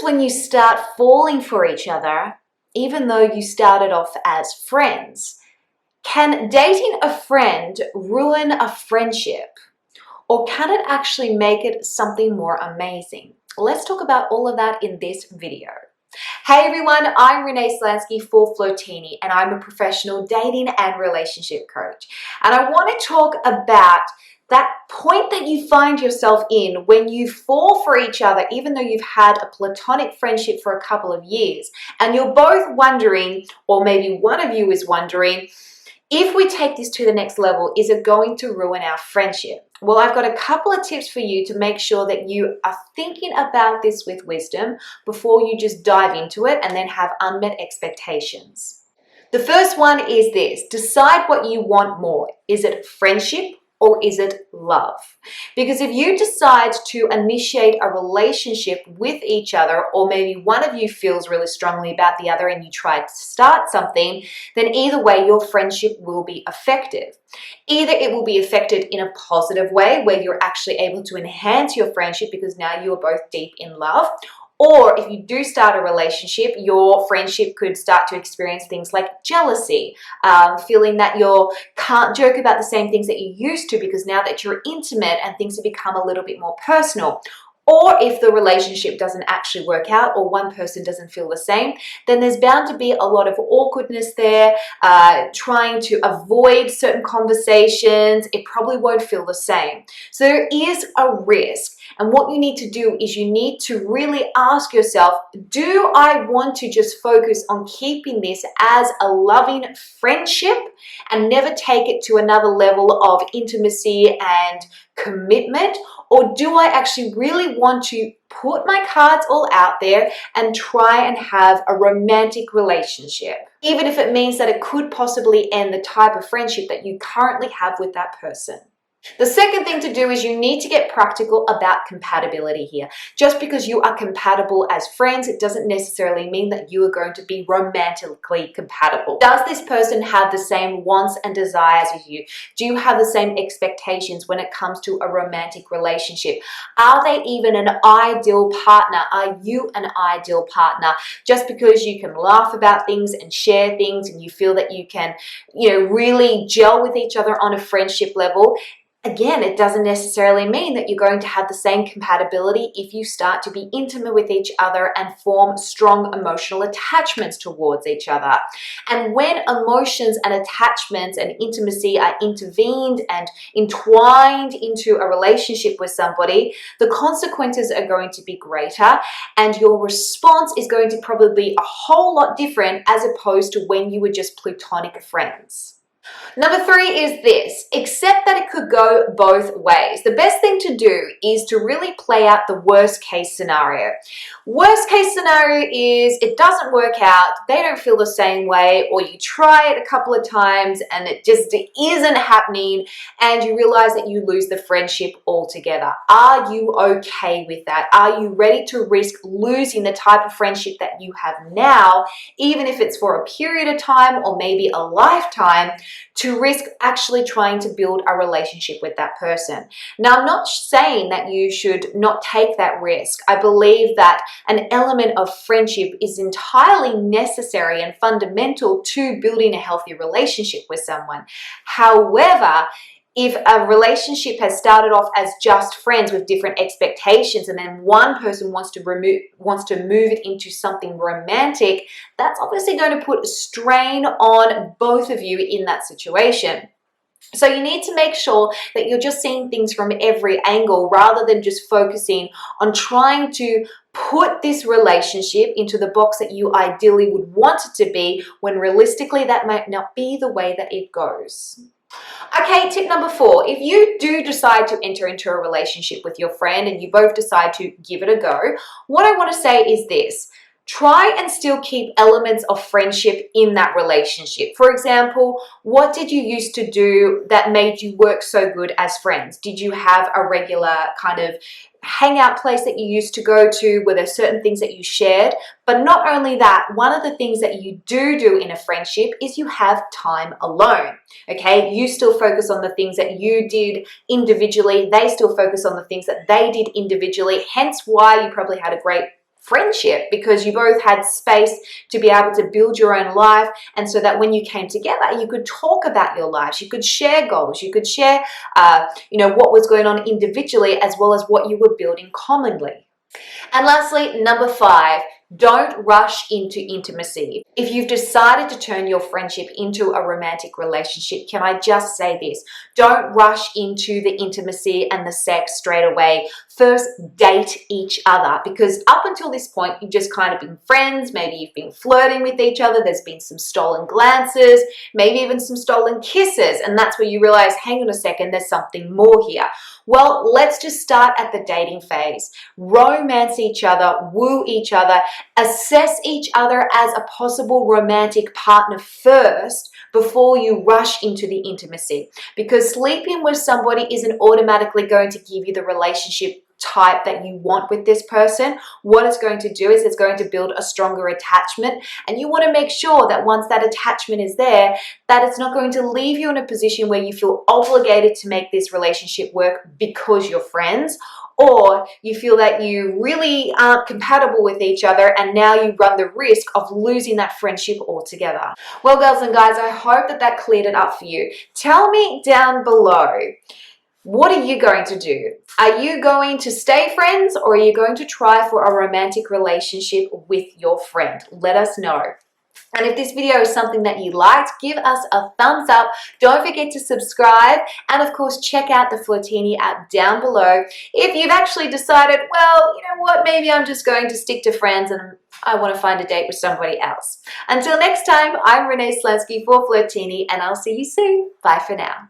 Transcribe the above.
when you start falling for each other, even though you started off as friends? Can dating a friend ruin a friendship? Or can it actually make it something more amazing? Let's talk about all of that in this video. Hey everyone, I'm Renee Slansky for Flotini, and I'm a professional dating and relationship coach. And I want to talk about that point that you find yourself in when you fall for each other, even though you've had a platonic friendship for a couple of years, and you're both wondering, or maybe one of you is wondering, if we take this to the next level, is it going to ruin our friendship? Well, I've got a couple of tips for you to make sure that you are thinking about this with wisdom before you just dive into it and then have unmet expectations. The first one is this: decide what you want more. Is it friendship or is it love? Because if you decide to initiate a relationship with each other, or maybe one of you feels really strongly about the other and you try to start something, then either way your friendship will be affected. Either it will be affected in a positive way where you're actually able to enhance your friendship because now you're both deep in love, or if you do start a relationship, your friendship could start to experience things like jealousy, feeling that you can't joke about the same things that you used to because now that you're intimate and things have become a little bit more personal. Or if the relationship doesn't actually work out or one person doesn't feel the same, then there's bound to be a lot of awkwardness there, trying to avoid certain conversations. It probably won't feel the same. So there is a risk. And what you need to do is you need to really ask yourself, do I want to just focus on keeping this as a loving friendship and never take it to another level of intimacy and commitment? Or do I actually really want to put my cards all out there and try and have a romantic relationship, even if it means that it could possibly end the type of friendship that you currently have with that person? The second thing to do is you need to get practical about compatibility here. Just because you are compatible as friends, it doesn't necessarily mean that you are going to be romantically compatible. Does this person have the same wants and desires as you? Do you have the same expectations when it comes to a romantic relationship? Are they even an ideal partner? Are you an ideal partner? Just because you can laugh about things and share things and you feel that you can, really gel with each other on a friendship level, again, it doesn't necessarily mean that you're going to have the same compatibility if you start to be intimate with each other and form strong emotional attachments towards each other. And when emotions and attachments and intimacy are intervened and entwined into a relationship with somebody, the consequences are going to be greater and your response is going to probably be a whole lot different as opposed to when you were just platonic friends. Number 3 is this: accept that it could go both ways. The best thing to do is to really play out the worst case scenario. Worst case scenario is it doesn't work out, they don't feel the same way, or you try it a couple of times and it just isn't happening and you realize that you lose the friendship altogether. Are you okay with that? Are you ready to risk losing the type of friendship that you have now, even if it's for a period of time or maybe a lifetime, to risk actually trying to build a relationship with that person? Now, I'm not saying that you should not take that risk. I believe that an element of friendship is entirely necessary and fundamental to building a healthy relationship with someone. However, if a relationship has started off as just friends with different expectations and then one person wants to move it into something romantic, that's obviously going to put a strain on both of you in that situation. So you need to make sure that you're just seeing things from every angle rather than just focusing on trying to put this relationship into the box that you ideally would want it to be, when realistically that might not be the way that it goes. Okay, tip number 4. If you do decide to enter into a relationship with your friend and you both decide to give it a go, what I want to say is this: try and still keep elements of friendship in that relationship. For example, what did you used to do that made you work so good as friends? Did you have a regular kind of hangout place that you used to go to? Were there certain things that you shared? But not only that, one of the things that you do in a friendship is you have time alone. Okay, you still focus on the things that you did individually. They still focus on the things that they did individually. Hence why you probably had a great friendship because you both had space to be able to build your own life, and so that when you came together, you could talk about your lives, you could share goals, you could share what was going on individually as well as what you were building commonly. And lastly, number 5, don't rush into intimacy. If you've decided to turn your friendship into a romantic relationship, can I just say this? Don't rush into the intimacy and the sex straight away. First, date each other, because up until this point, you've just kind of been friends. Maybe you've been flirting with each other. There's been some stolen glances, maybe even some stolen kisses. And that's where you realize, hang on a second, there's something more here. Well, let's just start at the dating phase. Romance each other, woo each other, assess each other as a possible romantic partner first before you rush into the intimacy. Because sleeping with somebody isn't automatically going to give you the relationship type that you want with this person. What it's going to do is it's going to build a stronger attachment, and you want to make sure that once that attachment is there, that it's not going to leave you in a position where you feel obligated to make this relationship work because you're friends, or you feel that you really aren't compatible with each other and now you run the risk of losing that friendship altogether. Well, girls and guys, I hope that cleared it up for you. Tell me down below, what are you going to do? Are you going to stay friends, or are you going to try for a romantic relationship with your friend? Let us know. And if this video is something that you liked, give us a thumbs up. Don't forget to subscribe, and of course check out the Flirtini app down below if you've actually decided, well, you know what, maybe I'm just going to stick to friends and I want to find a date with somebody else. Until next time, I'm Renee Slansky for Flirtini, and I'll see you soon. Bye for now.